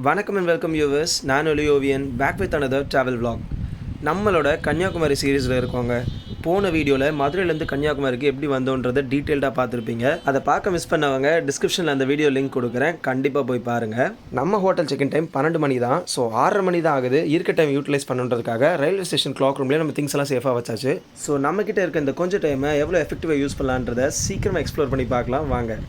வணக்கம் and welcome yours. நான் Oliyoviyan back with another travel vlog. நம்மளோட கன்னியாகுமரி சீரீஸில் இருக்கோங்க. போன வீடியோவில் மதுரையிலேருந்து கன்னியாகுமரிக்கு எப்படி வந்தோன்றதை டீட்டெயில்டாக பார்த்துருப்பீங்க. அதை பார்க்க மிஸ் பண்ணவங்க டிஸ்கிரிப்ஷனில் அந்த வீடியோ லிங்க் கொடுக்குறேன், கண்டிப்பாக போய் பாருங்கள். நம்ம ஹோட்டல் செக்இன் டைம் 12 மணி தான். ஸோ 6:30 மணி தான் ஆகுது. இருக்க டைம் யூட்டிலைஸ் பண்ணுறதுக்காக ரயில்வே ஸ்டேஷன் கிளாக் ரூம்லேயே நம்ம திங்ஸ் எல்லாம் சேஃபாக வச்சாச்சு. ஸோ நம்மக்கிட்ட இருக்க இந்த கொஞ்சம் டைமை எவ்வளோ எஃபெக்டிவாக யூஸ் பண்ணலான்றதை சீக்கிரமாக எக்ஸ்ப்ளோர் பண்ணி பார்க்கலாம் வாங்க.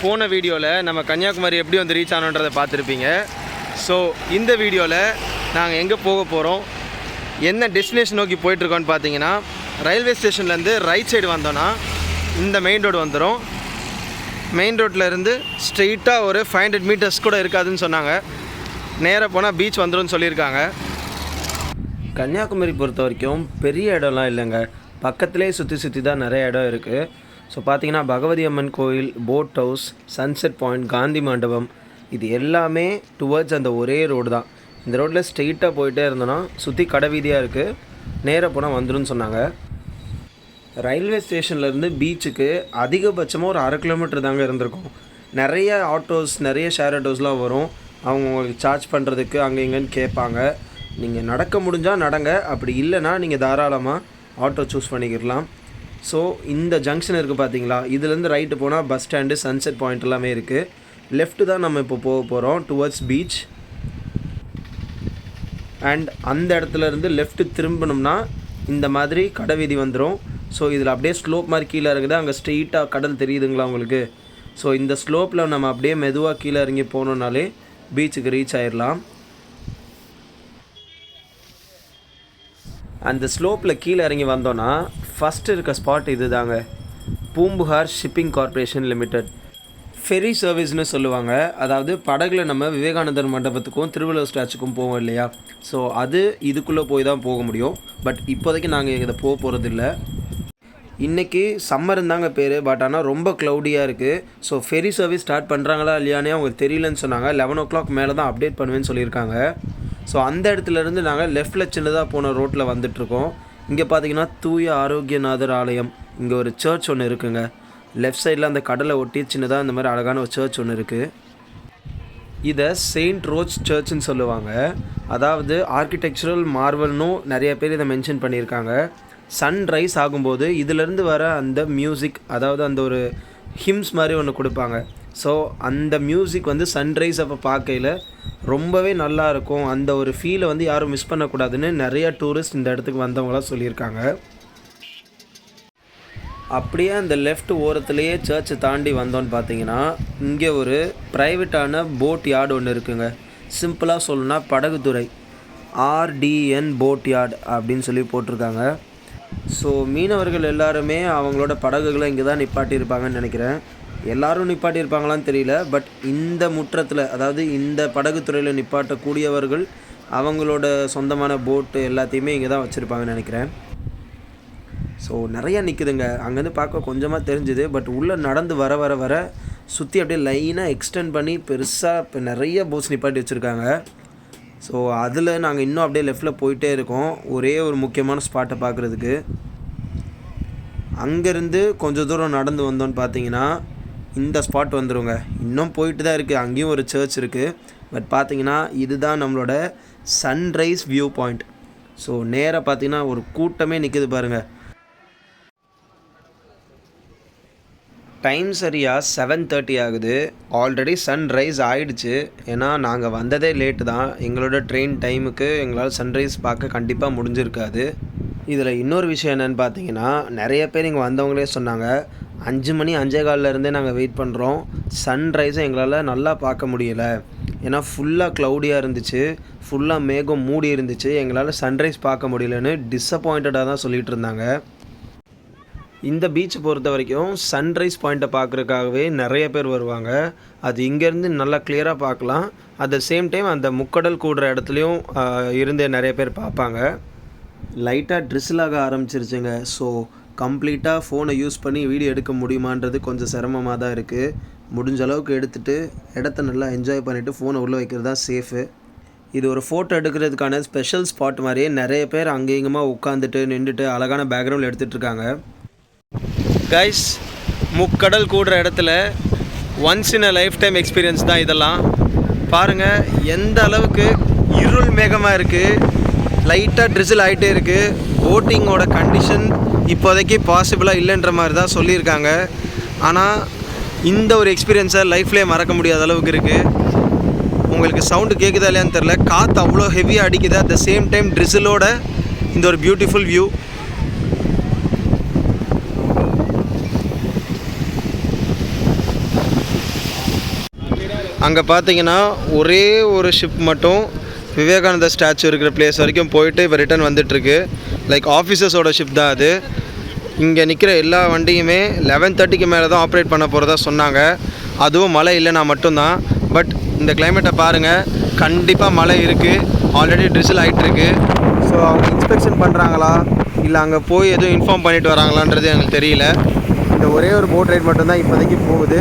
போன வீடியோவில் நம்ம கன்னியாகுமரி எப்படி வந்து ரீச் ஆனோன்றதை பார்த்துருப்பீங்க. ஸோ இந்த வீடியோவில் நாங்கள் எங்கே போக போகிறோம், என்ன டெஸ்டினேஷன் நோக்கி போயிட்டுருக்கோன்னு பார்த்தீங்கன்னா, ரயில்வே ஸ்டேஷன்லேருந்து ரைட் சைடு வந்தோன்னா இந்த மெயின் ரோடு வந்துடும். மெயின் ரோட்டிலேருந்து ஸ்ட்ரெயிட்டாக ஒரு 500 மீட்டர்ஸ் கூட இருக்காதுன்னு சொன்னாங்க. நேராக போனால் பீச் வந்துடும் சொல்லியிருக்காங்க. கன்னியாகுமரி பொறுத்த வரைக்கும் பெரிய இடம்லாம் இல்லைங்க, பக்கத்துலேயே சுற்றி தான் நிறைய இடம் இருக்குது. ஸோ பார்த்தீங்கன்னா பகவதி அம்மன் கோயில், boat house, sunset point, Gandhi மண்டபம், இது எல்லாமே டுவர்ட்ஸ் அந்த ஒரே ரோடு தான். இந்த ரோட்டில் ஸ்ட்ரெயிட்டாக போயிட்டே இருந்தோன்னா சுற்றி கடை வீதியாக இருக்குது, நேராக போனால் வந்துடும் சொன்னாங்க. ரயில்வே ஸ்டேஷன்லேருந்து பீச்சுக்கு அதிகபட்சமாக ஒரு 1/2 கிலோமீட்டர் தாங்க இருந்திருக்கும். நிறைய ஆட்டோஸ், நிறைய ஷேர் ஆட்டோஸ்லாம் வரும். அவங்க உங்களுக்கு சார்ஜ் பண்ணுறதுக்கு அங்கே இங்கேன்னு கேட்பாங்க. நீங்கள் நடக்க முடிஞ்சால் நடங்க, அப்படி இல்லைன்னா நீங்கள் தாராளமாக ஆட்டோ சூஸ் பண்ணிக்கிடலாம். ஸோ இந்த ஜங்ஷன் இருக்குது பார்த்தீங்களா, இதுலேருந்து ரைட்டு போனால் பஸ் ஸ்டாண்டு, சன்செட் பாயிண்ட் எல்லாமே இருக்குது. லெஃப்ட்டு தான் நம்ம இப்போ போக போகிறோம் டுவர்ட்ஸ் பீச். அண்ட் அந்த இடத்துலேருந்து லெஃப்ட்டு திரும்பினோம்னா இந்த மாதிரி கடை வீதி வந்துடும். ஸோ இதில் அப்படியே ஸ்லோப் மாதிரி கீழே இருக்குது, அங்கே ஸ்ட்ரெயிட்டாக கடல் தெரியுதுங்களா உங்களுக்கு. ஸோ இந்த ஸ்லோப்பில் நம்ம அப்படியே மெதுவாக கீழே இறங்கி போனோம்னாலே பீச்சுக்கு ரீச் ஆயிடலாம். அந்த ஸ்லோப்பில் கீழே இறங்கி வந்தோன்னா ஃபஸ்ட்டு இருக்க ஸ்பாட் இது தாங்க, Poompuhar shipping corporation limited. Ferry சர்வீஸ்னு சொல்லுவாங்க. அதாவது படகுல நம்ம விவேகானந்தர் மண்டபத்துக்கும் திருவள்ளுவர் ஸ்டாச்சுக்கும் போவோம் இல்லையா, ஸோ அது இதுக்குள்ளே போய் தான் போக முடியும். பட் இப்போதைக்கு நாங்கள் இதை போக போகிறதில்ல. இன்றைக்கி சம்மர்னு தாங்க பேர், பட் ஆனால் ரொம்ப க்ளவுடியாக இருக்குது. ஸோ ஃபெரி சர்வீஸ் ஸ்டார்ட் பண்ணுறாங்களா இல்லையானே அவங்க தெரியலன்னு சொன்னாங்க. 11 o'clock மேலே தான் அப்டேட் பண்ணுவேன்னு சொல்லியிருக்காங்க. ஸோ அந்த இடத்துலேருந்து நாங்கள் லெஃப்டில் சின்னதாக போன ரோட்டில் வந்துட்ருக்கோம். இங்கே பார்த்தீங்கன்னா தூய ஆரோக்கியநாதர் ஆலயம், இங்கே ஒரு சர்ச் ஒன்று இருக்குங்க. லெஃப்ட் சைடில் அந்த கடலை ஒட்டி சின்னதாக இந்த மாதிரி அழகான ஒரு சர்ச் ஒன்று இருக்குது. இதை செயின்ட் ரோச் சர்ச்சுன்னு சொல்லுவாங்க. அதாவது ஆர்கிடெக்சரல் மார்வல்னும் நிறைய பேர் இதை மென்ஷன் பண்ணியிருக்காங்க. சன்ரைஸ் ஆகும்போது இதிலேருந்து வர அந்த மியூசிக், அதாவது அந்த ஒரு ஹிம்ஸ் மாதிரி ஒன்று கொடுப்பாங்க. ஸோ அந்த மியூசிக் வந்து சன்ரைஸ் அப்போ பார்க்கையில் ரொம்பவே நல்லா இருக்கும். அந்த ஒரு ஃபீலை வந்து யாரும் மிஸ் பண்ணக்கூடாதுன்னு நிறையா டூரிஸ்ட் இந்த இடத்துக்கு வந்தவங்களாம் சொல்லியிருக்காங்க. அப்படியே அந்த லெஃப்ட் ஓரத்துலேயே சர்ச்சை தாண்டி வந்தோன்னு பார்த்தீங்கன்னா இங்கே ஒரு ப்ரைவேட்டான போட் யார்டு ஒன்று இருக்குங்க. சிம்பிளாக சொல்லணுன்னா படகுத்துறை, RDN போட் யார்டு அப்படின்னு சொல்லி போட்டிருக்காங்க. ஸோ மீனவர்கள் எல்லாருமே அவங்களோட படகுகளை இங்கே தான் நிப்பாட்டியிருப்பாங்கன்னு நினைக்கிறேன். எல்லோரும் நிப்பாட்டியிருப்பாங்களான்னு தெரியல. பட் இந்த முற்றத்தில், அதாவது இந்த படகுத்துறையில் நிப்பாட்டக்கூடியவர்கள் அவங்களோட சொந்தமான போட்டு எல்லாத்தையுமே இங்கே தான் வச்சுருப்பாங்கன்னு நினைக்கிறேன். ஸோ நிறையா நிற்குதுங்க, அங்கேருந்து பார்க்க கொஞ்சமாக தெரிஞ்சுது. பட் உள்ளே நடந்து வர வர வர சுற்றி அப்படியே லைனாக எக்ஸ்டெண்ட் பண்ணி பெருசாக இப்போ நிறைய போட்ஸ் நிப்பாட்டி வச்சுருக்காங்க. ஸோ அதில் நாங்கள் இன்னும் அப்படியே லெஃப்டில் போயிட்டே இருக்கோம் ஒரே ஒரு முக்கியமான ஸ்பாட்டை பார்க்குறதுக்கு. அங்கேருந்து கொஞ்சம் தூரம் நடந்து வந்தோன்னு பார்த்தீங்கன்னா இந்த ஸ்பாட் வந்துடுங்க. இன்னும் போயிட்டு தான் இருக்குது, அங்கேயும் ஒரு சர்ச் இருக்குது. பட் பார்த்தீங்கன்னா இதுதான் நம்மளோட சன்ரைஸ் வியூ பாயிண்ட். ஸோ நேராக பார்த்தீங்கன்னா ஒரு கூட்டமே நிற்குது பாருங்கள். டைம் சரியாக 7:30 ஆகுது. ஆல்ரெடி சன்ரைஸ் ஆகிடுச்சு. ஏன்னா நாங்கள் வந்ததே லேட்டு தான். எங்களோட ட்ரெயின் டைமுக்கு எங்களால் சன்ரைஸ் பார்க்க கண்டிப்பாக முடிஞ்சிருக்காது. இதில் இன்னொரு விஷயம் என்னென்னு பார்த்தீங்கன்னா, நிறைய பேர் இங்கே வந்தவங்களே சொன்னாங்க 5 மணி 5:15 நாங்கள் வெயிட் பண்ணுறோம், சன்ரைஸை எங்களால் நல்லா பார்க்க முடியலை. ஏன்னா ஃபுல்லாக க்ளவுடியாக இருந்துச்சு, ஃபுல்லாக மேகம் மூடி இருந்துச்சு, எங்களால் சன்ரைஸ் பார்க்க முடியலன்னு டிஸப்பாயிண்டடாக தான் சொல்லிகிட்டு இருந்தாங்க. இந்த பீச்சை பொறுத்த வரைக்கும் சன்ரைஸ் பாயிண்ட்டை பார்க்குறதுக்காகவே நிறைய பேர் வருவாங்க. அது இங்கேருந்து நல்லா கிளியராக பார்க்கலாம். அட் த சேம் டைம் அந்த முக்கடல் கூடுற இடத்துலையும் இருந்தே நிறைய பேர் பார்ப்பாங்க. லைட்டாக ட்ரிஸ்ஸிலாக ஆரம்பிச்சிருச்சுங்க. ஸோ கம்ப்ளீட்டாக ஃபோனை யூஸ் பண்ணி வீடியோ எடுக்க முடியுமான்றது கொஞ்சம் சிரமமாக தான் இருக்குது. முடிஞ்ச அளவுக்கு எடுத்துகிட்டு இடத்த நல்லா என்ஜாய் பண்ணிவிட்டு ஃபோனை உள்ளே வைக்கிறது தான் சேஃபு. இது ஒரு ஃபோட்டோ எடுக்கிறதுக்கான ஸ்பெஷல் ஸ்பாட் மாதிரியே நிறைய பேர் அங்கே இங்கேமா உட்காந்துட்டு நின்றுட்டு அழகான பேக்ரவுண்டில் எடுத்துகிட்ருக்காங்க. கைஸ், முக்கடல் கூடுற இடத்துல once in a life time experience தான் இதெல்லாம். பாருங்கள் எந்த அளவுக்கு இருள் மேகமாக இருக்குது, லைட்டாக ட்ரிசில் ஆகிட்டே இருக்குது. போட்டிங்கோட கண்டிஷன் இப்போதைக்கு பாசிபிளாக இல்லைன்ற மாதிரி தான் சொல்லியிருக்காங்க. ஆனால் இந்த ஒரு எக்ஸ்பீரியன்ஸை லைஃப்லேயே மறக்க முடியாத அளவுக்கு இருக்குது. உங்களுக்கு சவுண்டு கேட்குதா இல்லையான்னு தெரில, காற்று அவ்வளோ ஹெவியாக அடிக்குது. அட் த சேம் டைம் ட்ரிசிலோட இந்த ஒரு பியூட்டிஃபுல் வியூ. அங்கே பார்த்தீங்கன்னா ஒரே ஒரு ஷிப் மட்டும் விவேகானந்தா ஸ்டாச்சு இருக்கிற பிளேஸ் வரைக்கும் போயிட்டு இப்போ ரிட்டர்ன் வந்துட்டுருக்கு. லைக் ஆஃபீஸர்ஸோட ஷிப் தான் அது. இங்கே நிற்கிற எல்லா வண்டியுமே 11:30க்கு மேலே தான் ஆப்ரேட் பண்ண போகிறதா சொன்னாங்க. அதுவும் மழை இல்லைனா மட்டும்தான். பட் இந்த கிளைமேட்டை பாருங்கள், கண்டிப்பாக மழை இருக்குது. ஆல்ரெடி ட்ரிசில் ஆகிட்டுருக்கு. ஸோ அவங்க இன்ஸ்பெக்ஷன் பண்ணுறாங்களா இல்லை அங்கே போய் எதுவும் இன்ஃபார்ம் பண்ணிட்டு வராங்களான்றது எங்களுக்கு தெரியல. இந்த ஒரே ஒரு போட் ரைட் மட்டும்தான் இப்போதைக்கு போகுது.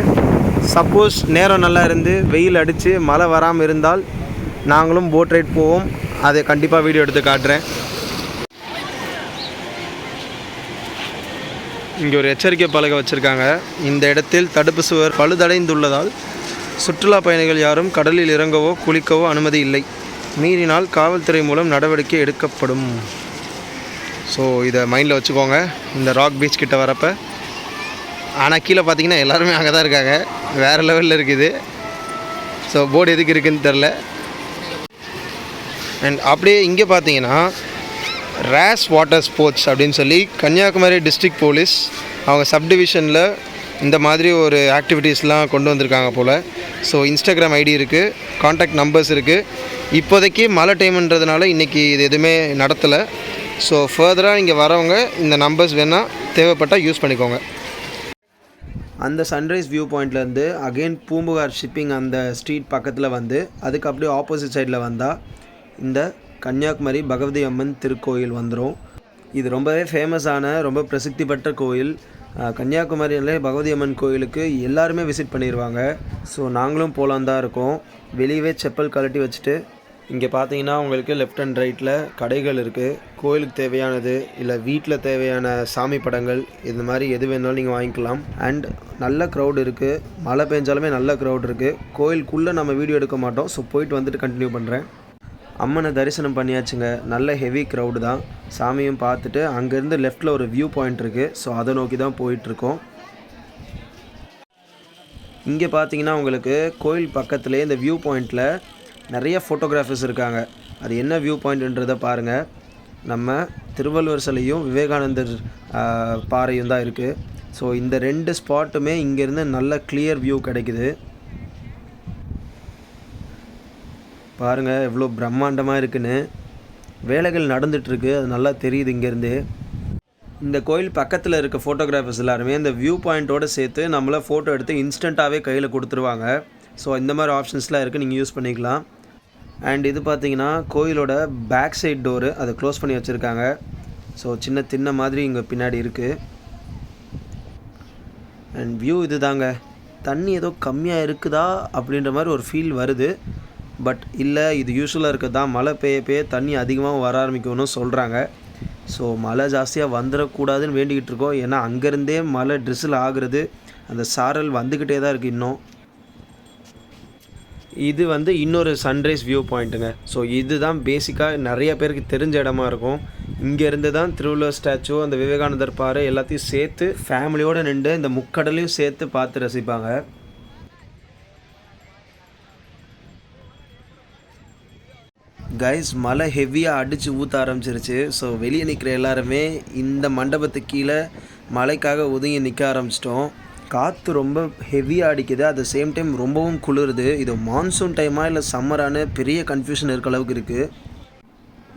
சப்போஸ் நேரம் நல்லா இருந்து வெயில் அடித்து மழை வராமல் இருந்தால் நாங்களும் போட் ரைட் போவோம். அதை கண்டிப்பாக வீடியோ எடுத்து காட்டுறேன். இங்கே ஒரு எச்சரிக்கை பலகை வச்சுருக்காங்க. இந்த இடத்தில் தடுப்பு சுவர் பழுதடைந்துள்ளதால் சுற்றுலா பயணிகள் யாரும் கடலில் இறங்கவோ குளிக்கவோ அனுமதி இல்லை. மீறினால் காவல்துறை மூலம் நடவடிக்கை எடுக்கப்படும். ஸோ இதை மைண்டில் வச்சுக்கோங்க இந்த ராக் பீச் கிட்ட வரப்போ. ஆனால் கீழே பார்த்தீங்கன்னா எல்லாருமே அங்கே தான் இருக்காங்க. வேறு லெவலில் இருக்குது. ஸோ போர்டு எதுக்கு இருக்குதுன்னு தெரில. அண்ட் அப்படியே இங்கே பார்த்தீங்கன்னா ரேஸ் வாட்டர் ஸ்போர்ட்ஸ் அப்படின்னு சொல்லி கன்னியாகுமரி டிஸ்ட்ரிக்ட் போலீஸ் அவங்க சப்டிவிஷனில் இந்த மாதிரி ஒரு ஆக்டிவிட்டீஸ்லாம் கொண்டு வந்திருக்காங்க போல். ஸோ இன்ஸ்டாகிராம் ஐடி இருக்குது, காண்டாக்ட் நம்பர்ஸ் இருக்குது. இப்போதைக்கு மழை டைம்ன்றதுனால இன்றைக்கி இது எதுவுமே நடத்தலை. ஸோ ஃபர்தராக இங்கே வரவங்க இந்த நம்பர்ஸ் வேணால் தேவைப்பட்டால் யூஸ் பண்ணிக்கோங்க. அந்த சன்ரைஸ் வியூ பாயிண்ட்லேருந்து அகெயின் பூம்புகார் ஷிப்பிங் அந்த ஸ்ட்ரீட் பக்கத்தில் வந்து அதுக்கு அப்படியே ஆப்போசிட் சைடில் வந்தால் இந்த கன்னியாகுமரி பகவதி அம்மன் திருக்கோயில் வந்துடும். இது ரொம்பவே ஃபேமஸான ரொம்ப பிரசித்தி பெற்ற கோயில். கன்னியாகுமரியிலே பகவதி அம்மன் கோயிலுக்கு எல்லாருமே விசிட் பண்ணிடுவாங்க. ஸோ நாங்களும் போகலான் தான் இருக்கோம். வெளியவே செப்பல் கழட்டி வச்சுட்டு இங்கே பார்த்தீங்கன்னா உங்களுக்கு லெஃப்ட் அண்ட் ரைட்டில் கடைகள் இருக்குது. கோயிலுக்கு தேவையானது இல்லை வீட்டில் தேவையான சாமி படங்கள் இந்த மாதிரி எது வேணாலும் நீங்கள் வாங்கிக்கலாம். அண்ட் நல்ல க்ரௌட் இருக்குது. மழை பெஞ்சாலுமே நல்ல க்ரௌட் இருக்குது. கோயிலுக்குள்ளே நம்ம வீடியோ எடுக்க மாட்டோம். ஸோ போயிட்டு வந்துட்டு கண்டினியூ பண்ணுறேன். அம்மனை தரிசனம் பண்ணியாச்சுங்க. நல்ல ஹெவி க்ரௌடு தான். சாமியும் பார்த்துட்டு அங்கேருந்து லெஃப்டில் ஒரு வியூ பாயிண்ட் இருக்குது. ஸோ அதை நோக்கி தான் போயிட்டுருக்கோம். இங்கே பார்த்தீங்கன்னா உங்களுக்கு கோயில் பக்கத்துலேயே இந்த வியூ பாயிண்ட்டில் நிறைய ஃபோட்டோகிராஃபர்ஸ் இருக்காங்க. அது என்ன வியூ பாயிண்ட்ன்றதை பாருங்கள். நம்ம திருவள்ளுவர் சிலையும் விவேகானந்தர் பாறையும் தான் இருக்குது. ஸோ இந்த ரெண்டு ஸ்பாட்டுமே இங்கேருந்து நல்ல கிளியர் வியூ கிடைக்குது. பாருங்கள் எவ்வளோ பிரம்மாண்டமாக இருக்குன்னு. வேலைகள் நடந்துகிட்ருக்கு, அது நல்லா தெரியுது இங்கேருந்து. இந்த கோயில் பக்கத்தில் இருக்க ஃபோட்டோகிராஃபர்ஸ் எல்லாருமே இந்த வியூ பாயிண்ட்டோடு சேர்த்து நம்மளை ஃபோட்டோ எடுத்து இன்ஸ்டண்ட்டாகவே கையில் கொடுத்துருவாங்க. ஸோ இந்த மாதிரி ஆப்ஷன்ஸ்லாம் இருக்குது, நீங்கள் யூஸ் பண்ணிக்கலாம். அண்ட் இது பார்த்தீங்கன்னா கோயிலோட பேக் சைட் டோரு, அதை க்ளோஸ் பண்ணி வச்சுருக்காங்க. ஸோ சின்ன திண்ணை மாதிரி இங்கே பின்னாடி இருக்குது. அண்ட் வியூ இது தாங்க. தண்ணி ஏதோ கம்மியாக இருக்குதா அப்படின்ற மாதிரி ஒரு ஃபீல் வருது. பட் இல்லை, இது யூஸ்வலாக இருக்கிறது தான். மழை பெய்ய தண்ணி அதிகமாக வர ஆரம்பிக்கும்னு சொல்கிறாங்க. ஸோ மழை ஜாஸ்தியாக வந்துடக்கூடாதுன்னு வேண்டிக்கிட்டு இருக்கோம். ஏன்னா அங்கேருந்தே மழை ட்ரிசில் ஆகுறது, அந்த சாரல் வந்துக்கிட்டே தான் இருக்குது இன்னும். இது வந்து இன்னொரு சன்ரைஸ் வியூ பாயிண்ட்டுங்க. ஸோ இது தான் பேசிக்காக நிறைய பேருக்கு தெரிஞ்ச இடமா இருக்கும். இங்கேருந்து தான் திருவள்ளுவர் ஸ்டாச்சு, அந்த விவேகானந்தர் பாறை எல்லாத்தையும் சேர்த்து ஃபேமிலியோடு நின்று இந்த முக்கடலையும் சேர்த்து பார்த்து ரசிப்பாங்க. கைஸ், மழை ஹெவியாக அடித்து ஊற்ற ஆரம்பிச்சிருச்சு. ஸோ வெளியே நிற்கிற எல்லாருமே இந்த மண்டபத்துக்கு கீழே மழைக்காக ஒதுங்கி நிற்க ஆரம்பிச்சிட்டோம். காற்று ரொம்ப ஹெவியாக அடிக்குது, அட் த சேம் டைம் ரொம்பவும் குளிருது. இது மான்சூன் டைமாக இல்லை சம்மரான பெரிய கன்ஃபியூஷன் இருக்க அளவுக்கு இருக்குது.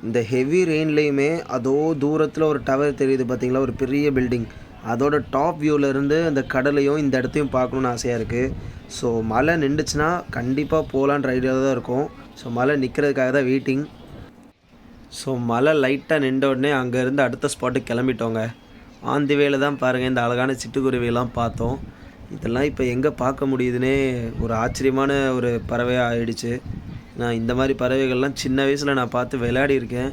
இந்த ஹெவி ரெயின்லேயுமே அதோ தூரத்தில் ஒரு டவர் தெரியுது பார்த்தீங்களா, ஒரு பெரிய பில்டிங். அதோட டாப் வியூவிலேருந்து அந்த கடலையும் இந்த இடத்தையும் பார்க்கணுன்னு ஆசையாக இருக்குது. ஸோ மழை நின்றுச்சுன்னா கண்டிப்பாக போகலான்ற ஐடியாவில் தான் இருக்கும். ஸோ மழை நிற்கிறதுக்காக தான் வெயிட்டிங். ஸோ மழை லைட்டாக நின்ற உடனே அங்கேருந்து அடுத்த ஸ்பாட்டுக்கு கிளம்பிட்டோங்க. ஆன் தி வேல தான் பாருங்கள் இந்த அழகான சிட்டுக்குருவியெல்லாம் பார்த்தோம். இதெல்லாம் இப்போ எங்கே பார்க்க முடியுதுன்னே ஒரு ஆச்சரியமான ஒரு பறவையாக ஆயிடுச்சு. நான் இந்த மாதிரி பறவைகள்லாம் சின்ன வயசில் நான் பார்த்து விளையாடியிருக்கேன்.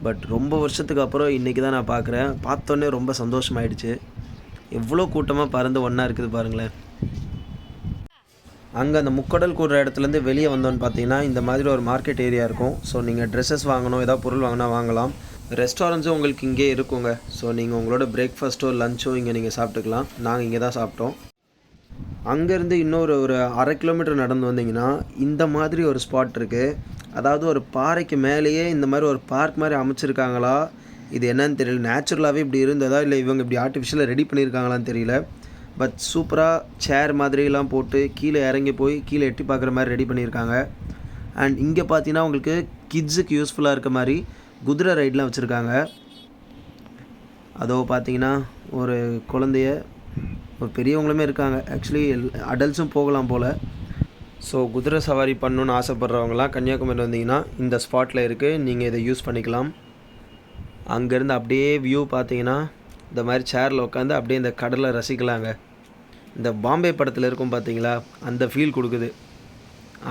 பட் ரொம்ப வருஷத்துக்கு அப்புறம் இன்றைக்கி தான் நான் பார்க்குறேன். பார்த்தோன்னே ரொம்ப சந்தோஷமாயிடுச்சு. எவ்வளோ கூட்டமாக பறந்து ஒன்றா இருக்குது பாருங்களேன். அங்கே அந்த முக்கடல் கூடுற இடத்துலேருந்து வெளியே வந்தோன்னு பார்த்தீங்கன்னா இந்த மாதிரி ஒரு மார்க்கெட் ஏரியா இருக்கும். ஸோ நீங்கள் ட்ரெஸ்ஸஸ் வாங்கணும், ஏதாவது பொருள் வாங்கினா வாங்கலாம். ரெஸ்டாரண்ட்ஸும் உங்களுக்கு இங்கே இருக்குங்க. ஸோ நீங்கள் உங்களோட பிரேக்ஃபாஸ்ட்டோ லஞ்சோ இங்கே நீங்கள் சாப்பிட்டுக்கலாம். நாங்கள் இங்கே தான் சாப்பிட்டோம். அங்கேருந்து இன்னொரு ஒரு 1/2 கிலோமீட்டர் நடந்து வந்தீங்கன்னா இந்த மாதிரி ஒரு ஸ்பாட் இருக்குது. அதாவது ஒரு பாறைக்கு மேலேயே இந்த மாதிரி ஒரு பார்க் மாதிரி அமைச்சிருக்காங்களா, இது என்னன்னு தெரியல. நேச்சுரலாகவே இப்படி இருந்ததா இல்லை இவங்க இப்படி ஆர்டிஃபிஷியலாக ரெடி பண்ணியிருக்காங்களான்னு தெரியல. பட் சூப்பராக சேர் மாதிரிலாம் போட்டு கீழே இறங்கி போய் கீழே எட்டி பார்க்குற மாதிரி ரெடி பண்ணியிருக்காங்க. அண்ட் இங்கே பார்த்தீங்கன்னா உங்களுக்கு கிட்ஸுக்கு யூஸ்ஃபுல்லாக இருக்க மாதிரி குதிரை ரைட்லாம் வச்சுருக்காங்க. அதோ பார்த்தீங்கன்னா ஒரு குழந்தைய, ஒரு பெரியவங்களுமே இருக்காங்க. ஆக்சுவலி அடல்ட்ஸும் போகலாம் போல். ஸோ குதிரை சவாரி பண்ணணுன்னு ஆசைப்பட்றவங்களாம் கன்னியாகுமரி வந்தீங்கன்னா இந்த ஸ்பாட்டில் இருக்குது. நீங்கள் இதை யூஸ் பண்ணிக்கலாம். அங்கேருந்து அப்படியே வியூ பார்த்தீங்கன்னா இந்த மாதிரி சேரில் உட்காந்து அப்படியே இந்த கடலை ரசிக்கலாங்க. இந்த பாம்பே படத்தில் இருக்கும் பார்த்தீங்களா, அந்த ஃபீல் கொடுக்குது.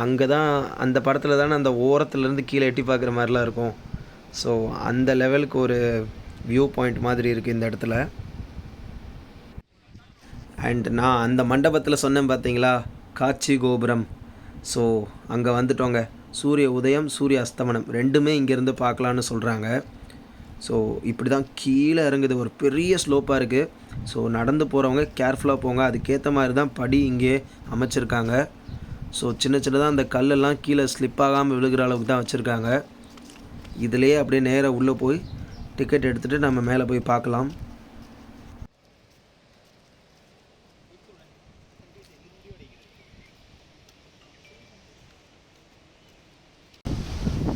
அங்கே தான் அந்த படத்தில் தானே அந்த ஓரத்துலேருந்து கீழே எட்டி பார்க்குற மாதிரிலாம் இருக்கும். ஸோ அந்த லெவலுக்கு ஒரு வியூ பாயிண்ட் மாதிரி இருக்குது இந்த இடத்துல. அண்ட் நான் அந்த மண்டபத்தில் சொன்னேன் பார்த்தீங்களா, காட்சி கோபுரம். ஸோ அங்கே வந்துட்டோங்க. சூரிய உதயம் சூரிய அஸ்தமனம் ரெண்டுமே இங்கேருந்து பார்க்கலான்னு சொல்கிறாங்க. ஸோ இப்படி தான் கீழே இறங்குது. ஒரு பெரிய ஸ்லோப்பாக இருக்குது. ஸோ நடந்து போகிறவங்க கேர்ஃபுல்லாக போங்க. அதுக்கேற்ற மாதிரி தான் படி இங்கே அமைச்சிருக்காங்க. ஸோ சின்ன சின்னதாக அந்த கல்லெல்லாம் கீழே ஸ்லிப் ஆகாமல் விழுகிற அளவுக்கு தான் வச்சுருக்காங்க. இதிலே அப்படியே நேராக உள்ளே போய் டிக்கெட் எடுத்துகிட்டு நம்ம மேலே போய் பார்க்கலாம்.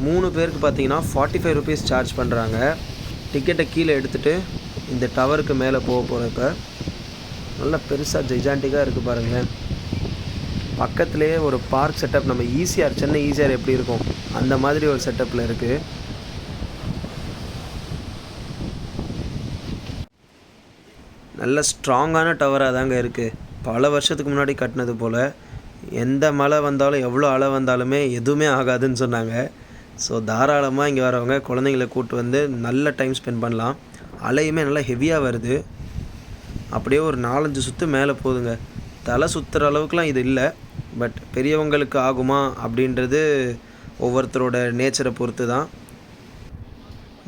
மூணு பேருக்கு பார்த்தீங்கன்னா 45 ருபீஸ் சார்ஜ் பண்ணுறாங்க. டிக்கெட்டை கீழே எடுத்துகிட்டு இந்த டவருக்கு மேலே போக போகிறப்ப நல்லா பெருசாக ஜெய்ஜாண்டிக்காக இருக்குது பாருங்கள். பக்கத்துலேயே ஒரு பார்க் செட்டப், நம்ம ஈசிஆர் சென்னை ஈசிஆர் எப்படி இருக்கும் அந்த மாதிரி ஒரு செட்டப்பில் இருக்குது. நல்ல ஸ்ட்ராங்கான டவராக தாங்க இருக்குது. பல வருஷத்துக்கு முன்னாடி கட்டினது போல். எந்த மழை வந்தாலும் எவ்வளோ அலை வந்தாலுமே எதுவுமே ஆகாதுன்னு சொன்னாங்க. ஸோ தாராளமாக இங்கே வரவங்க குழந்தைங்களை கூப்பிட்டு வந்து நல்ல டைம் ஸ்பெண்ட் பண்ணலாம். அலையுமே நல்லா ஹெவியாக வருது. அப்படியே ஒரு 4-5 சுற்று மேலே போகுதுங்க. தலை சுற்றுற அளவுக்குலாம் இது இல்லை. பட் பெரியவங்களுக்கு ஆகுமா அப்படின்றது ஒவ்வொருத்தரோட நேச்சரை பொறுத்து தான்.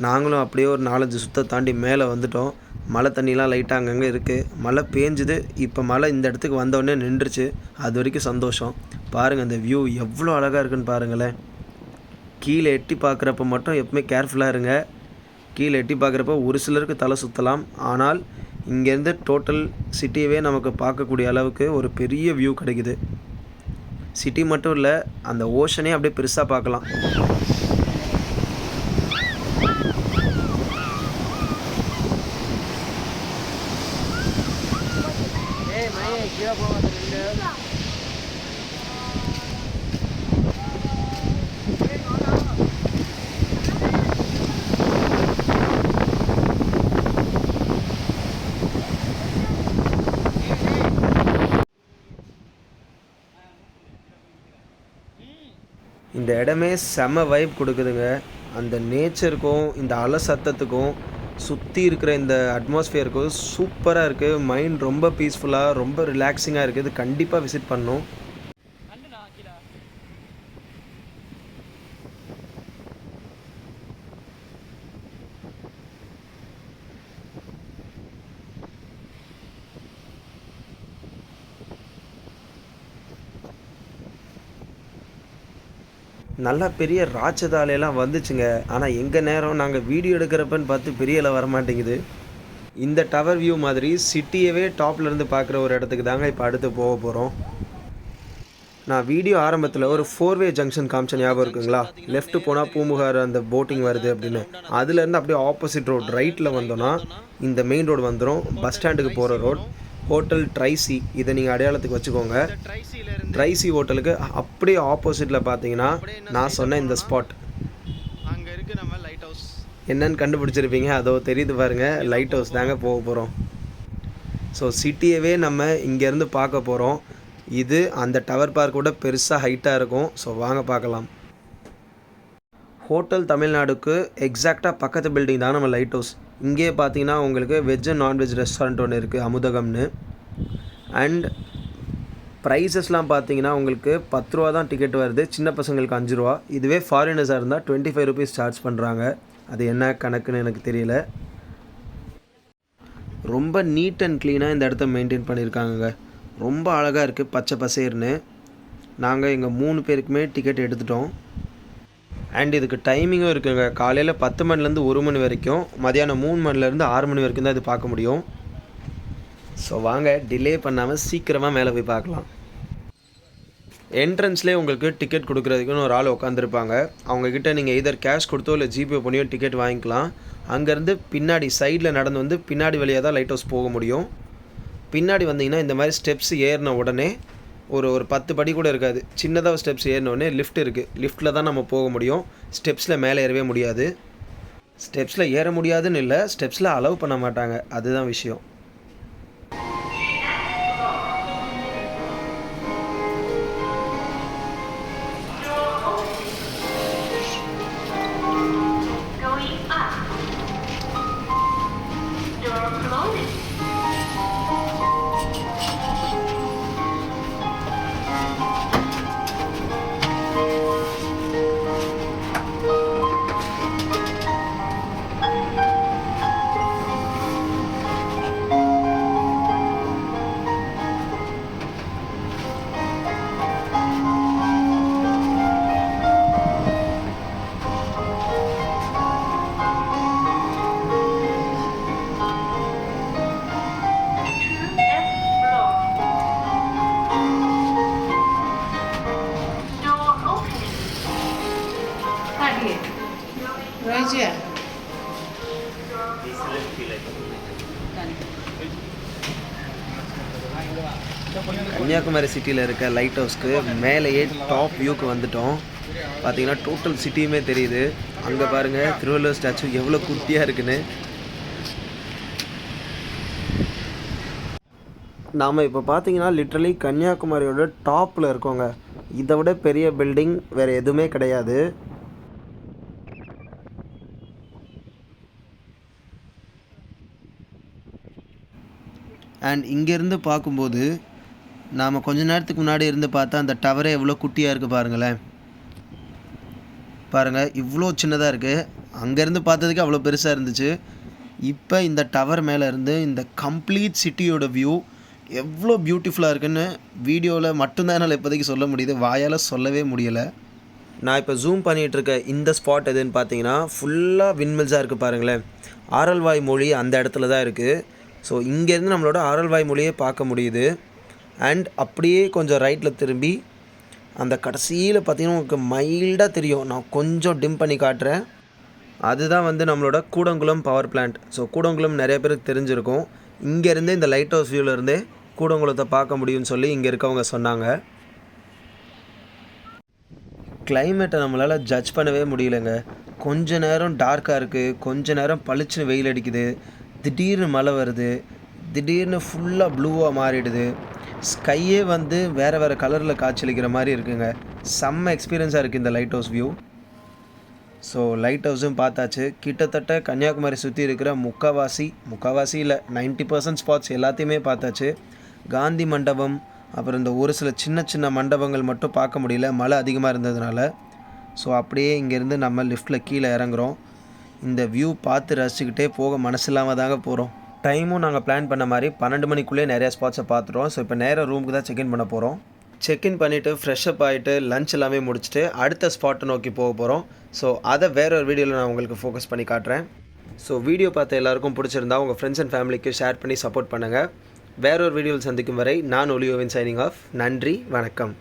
நாங்களும் அப்படியே ஒரு 4-5 சுற்றை தாண்டி மேலே வந்துட்டோம். மழை தண்ணிலாம் லைட்டாக அங்கங்கே இருக்குது. மழை பேஞ்சுது. இப்போ மழை இந்த இடத்துக்கு வந்தோடனே நின்றுச்சு. அது வரைக்கும் சந்தோஷம். பாருங்கள் அந்த வியூ எவ்வளோ அழகாக இருக்குன்னு பாருங்களேன். கீழே எட்டி பார்க்குறப்ப மட்டும் எப்பவுமே கேர்ஃபுல்லாக இருங்க. கீழே எட்டி பார்க்குறப்ப ஒரு சிலருக்கு தலை சுற்றலாம். ஆனால் இங்கேருந்து டோட்டல் சிட்டியவே நமக்கு பார்க்கக்கூடிய அளவுக்கு ஒரு பெரிய வியூ கிடைக்குது. சிட்டி மட்டும் இல்லை, அந்த ஓஷனே அப்படியே பெருசாக பார்க்கலாம். இந்த இடமே செம வைப் கொடுக்குதுங்க. அந்த நேச்சருக்கும் இந்த அலை சத்தத்துக்கும் சுற்றி இருக்கிற இந்த அட்மாஸ்ஃபியருக்கும் சூப்பராக இருக்குது. மைண்ட் ரொம்ப பீஸ்ஃபுல்லாக ரொம்ப ரிலாக்ஸிங்காக இருக்குது. இது கண்டிப்பாக விசிட் பண்ணணும். நல்லா பெரிய ராட்சதாலையெல்லாம் வந்துச்சுங்க. ஆனால் எங்கள் நேரம் நாங்கள் வீடியோ எடுக்கிறப்பன்னு பார்த்து பெரிய இலை வரமாட்டேங்குது. இந்த டவர் வியூ மாதிரி சிட்டியவே டாப்லேருந்து பார்க்குற ஒரு இடத்துக்கு தாங்க இப்போ அடுத்து போக போகிறோம். நான் வீடியோ ஆரம்பத்தில் ஒரு 4-வே ஜங்ஷன் காமிச்ச ஞாபகம் இருக்குங்களா? லெஃப்ட்டு போனால் பூம்புகார் அந்த போட்டிங் வருது அப்படின்னு. அதுலேருந்து அப்படியே ஆப்போசிட் ரோட் ரைட்டில் வந்தோன்னா இந்த மெயின் ரோடு வந்துடும். பஸ் ஸ்டாண்டுக்கு போகிற ரோட். ஹோட்டல் ட்ரைசி, இதை நீங்கள் அடையாளத்துக்கு வச்சுக்கோங்க. ட்ரைசி ஹோட்டலுக்கு அப்படியே ஆப்போசிட்டில் பார்த்தீங்கன்னா நான் சொன்ன இந்த ஸ்பாட் அங்கே இருக்குது நம்ம லைட் ஹவுஸ். என்னன்னு கண்டுபிடிச்சிருப்பீங்க. அதோ தெரியுது பாருங்கள், லைட் ஹவுஸ் தாங்க போக போகிறோம். ஸோ சிட்டியவே நம்ம இங்கேருந்து பார்க்க போகிறோம். இது அந்த டவர் பார்க்கோட பெருசாக ஹைட்டாக இருக்கும். ஸோ வாங்க பார்க்கலாம். ஹோட்டல் தமிழ்நாடுக்கு எக்ஸாக்டாக பக்கத்து பில்டிங் தான் நம்ம லைட் ஹவுஸ். இங்கே பார்த்தீங்கன்னா உங்களுக்கு வெஜ் அண்ட் நான்வெஜ் ரெஸ்டாரண்ட் ஒன்று இருக்குது, அமுதகம்னு. அண்ட் ப்ரைஸஸ்லாம் பார்த்தீங்கன்னா உங்களுக்கு 10 ரூபா தான் டிக்கெட் வருது, சின்ன பசங்களுக்கு 5 ரூபா. இதுவே ஃபாரினர்ஸாக இருந்தால் 25 rupees சார்ஜ் பண்ணுறாங்க. அது என்ன கணக்குன்னு எனக்கு தெரியல. ரொம்ப நீட் அண்ட் க்ளீனாக இந்த இடத்த மெயின்டைன் பண்ணியிருக்காங்க. ரொம்ப அழகாக இருக்குது, பச்சை பசேர்னு. நாங்கள் எங்கள் 3 பேருக்குமே டிக்கெட் எடுத்துட்டோம். அண்ட் இதுக்கு டைமிங்கும் இருக்குங்க. காலையில் 10 மணிலேருந்து 1 மணி வரைக்கும், மதியானம் 3 மணிலேருந்து 6 மணி வரைக்கும் தான் இது பார்க்க முடியும். ஸோ வாங்க டிலே பண்ணாமல் சீக்கிரமாக மேலே போய் பார்க்கலாம். என்ட்ரன்ஸ்லேயே உங்களுக்கு டிக்கெட் கொடுக்குறதுக்குன்னு ஒரு ஆள் உட்காந்துருப்பாங்க. அவங்கக்கிட்ட நீங்கள் எதர் கேஷ் கொடுத்தோ இல்லை ஜிபே பண்ணியோ டிக்கெட் வாங்கிக்கலாம். அங்கேருந்து பின்னாடி சைடில் நடந்து வந்து பின்னாடி வழியாக தான் லைட் ஹவுஸ் போக முடியும். பின்னாடி வந்தீங்கன்னா இந்த மாதிரி ஸ்டெப்ஸ் ஏறின உடனே ஒரு 10 படி கூட இருக்காது, சின்னதாக ஸ்டெப்ஸ் ஏறினோடனே லிஃப்ட் இருக்குது. லிஃப்ட்டில் தான் நம்ம போக முடியும். ஸ்டெப்ஸில் மேலே ஏறவே முடியாது. ஸ்டெப்ஸில் ஏற முடியாதுன்னு இல்லை, ஸ்டெப்ஸில் அலோவ் பண்ண மாட்டாங்க, அதுதான் விஷயம். கன்னியாகுமரி சிட்டியில் இருக்க லைட் ஹவுஸ்க்கு மேலேயே டாப் வியூக்கு வந்துட்டோம். பார்த்தீங்கன்னா டோட்டல் சிட்டியுமே தெரியுது. அங்கே பாருங்கள் திருவள்ளுவர் ஸ்டாச்சு எவ்வளோ குட்டியாக இருக்குன்னு. நாம் இப்போ பார்த்தீங்கன்னா லிட்ரலி கன்னியாகுமரியோட டாப்பில் இருக்கோங்க. இதை விட பெரிய பில்டிங் வேறு எதுவுமே கிடையாது. அண்ட் இங்கேருந்து பார்க்கும்போது நாம் கொஞ்ச நேரத்துக்கு முன்னாடி இருந்து பார்த்தா அந்த டவரே எவ்வளோ குட்டியாக இருக்குது பாருங்களேன். பாருங்கள் இவ்வளோ சின்னதாக இருக்குது. அங்கேருந்து பார்த்ததுக்கு அவ்வளோ பெருசாக இருந்துச்சு. இப்போ இந்த டவர் மேலே இருந்து இந்த கம்ப்ளீட் சிட்டியோட வியூ எவ்வளோ பியூட்டிஃபுல்லாக இருக்குன்னு வீடியோவில் மட்டும்தான் என்னால் இப்போதைக்கு சொல்ல முடியுது, வாயால் சொல்லவே முடியலை. நான் இப்போ ஜூம் பண்ணிகிட்ருக்க இந்த ஸ்பாட் எதுன்னு பார்த்தீங்கன்னா ஃபுல்லாக விண்மில்ஸாக இருக்குது பாருங்களேன். ஆரல்வாய் மொழி அந்த இடத்துல தான் இருக்குது. ஸோ இங்கேருந்து நம்மளோட ஆரல்வாய் மொழியே பார்க்க முடியுது. அண்ட் அப்படியே கொஞ்சம் ரைட்டில் திரும்பி அந்த கடைசியில் பார்த்தீங்கன்னா உங்களுக்கு மைல்டாக தெரியும். நான் கொஞ்சம் டிம் பண்ணி காட்டுறேன். அதுதான் வந்து நம்மளோட Kudankulam power plant. So Kudankulam நிறைய பேருக்கு தெரிஞ்சிருக்கும். இங்கேருந்தே இந்த லைட் ஹவுஸ் வியூவிலேருந்தே கூடங்குளத்தை பார்க்க முடியும்னு சொல்லி இங்கே இருக்கவங்க சொன்னாங்க. கிளைமேட்டை நம்மளால் ஜட்ஜ் பண்ணவே முடியலைங்க. கொஞ்ச நேரம் டார்க்காக இருக்குது, கொஞ்ச நேரம் பளிச்சுன்னு வெயில் அடிக்குது, திடீர்னு மழை வருது, திடீர்னு ஃபுல்லாக ப்ளூவாக மாறிடுது. ஸ்கையே வந்து வேறு வேறு கலரில் காய்ச்சலிக்கிற மாதிரி இருக்குங்க. செம்ம எக்ஸ்பீரியன்ஸாக இருக்குது இந்த லைட் ஹவுஸ் வியூ. ஸோ லைட் ஹவுஸும் பார்த்தாச்சு. கிட்டத்தட்ட கன்னியாகுமரி சுற்றி இருக்கிற முக்கால்வாசி இல்லை 90% ஸ்பாட்ஸ் எல்லாத்தையுமே பார்த்தாச்சு. காந்தி மண்டபம், அப்புறம் இந்த ஒரு சில சின்ன சின்ன மண்டபங்கள் மட்டும் பார்க்க முடியல, மழை அதிகமாக இருந்ததுனால. ஸோ அப்படியே இங்கேருந்து நம்ம லிஃப்ட்டில் கீழே இறங்குறோம். இந்த வியூ பார்த்து ரசிச்சுக்கிட்டே போக மனசு இல்லாமல் தாங்க போகிறோம். டைமும் நாங்கள் பிளான் பண்ண மாதிரி 12 மணிக்குள்ளே நிறையா ஸ்பாட்ஸை பார்த்துட்டோம். ஸோ இப்போ நேராக ரூமுக்கு தான் செக்இன் பண்ண போகிறோம். செக்இன் பண்ணிவிட்டு ஃப்ரெஷ்அப் ஆகிட்டு லஞ்ச் எல்லாமே முடிச்சுட்டு அடுத்த ஸ்பாட்டை நோக்கி போக போகிறோம். ஸோ அதை வேற ஒரு வீடியோவில் நான் உங்களுக்கு ஃபோக்கஸ் பண்ணி காட்டுறேன். ஸோ வீடியோ பார்த்த எல்லாருக்கும் பிடிச்சிருந்தா உங்கள் ஃப்ரெண்ட்ஸ் அண்ட் ஃபேமிலிக்கு ஷேர் பண்ணி சப்போர்ட் பண்ணுங்கள். வேற ஒரு வீடியோவில் சந்திக்கும் வரை நான் ஒலியோவின் சைனிங் ஆஃப். நன்றி, வணக்கம்.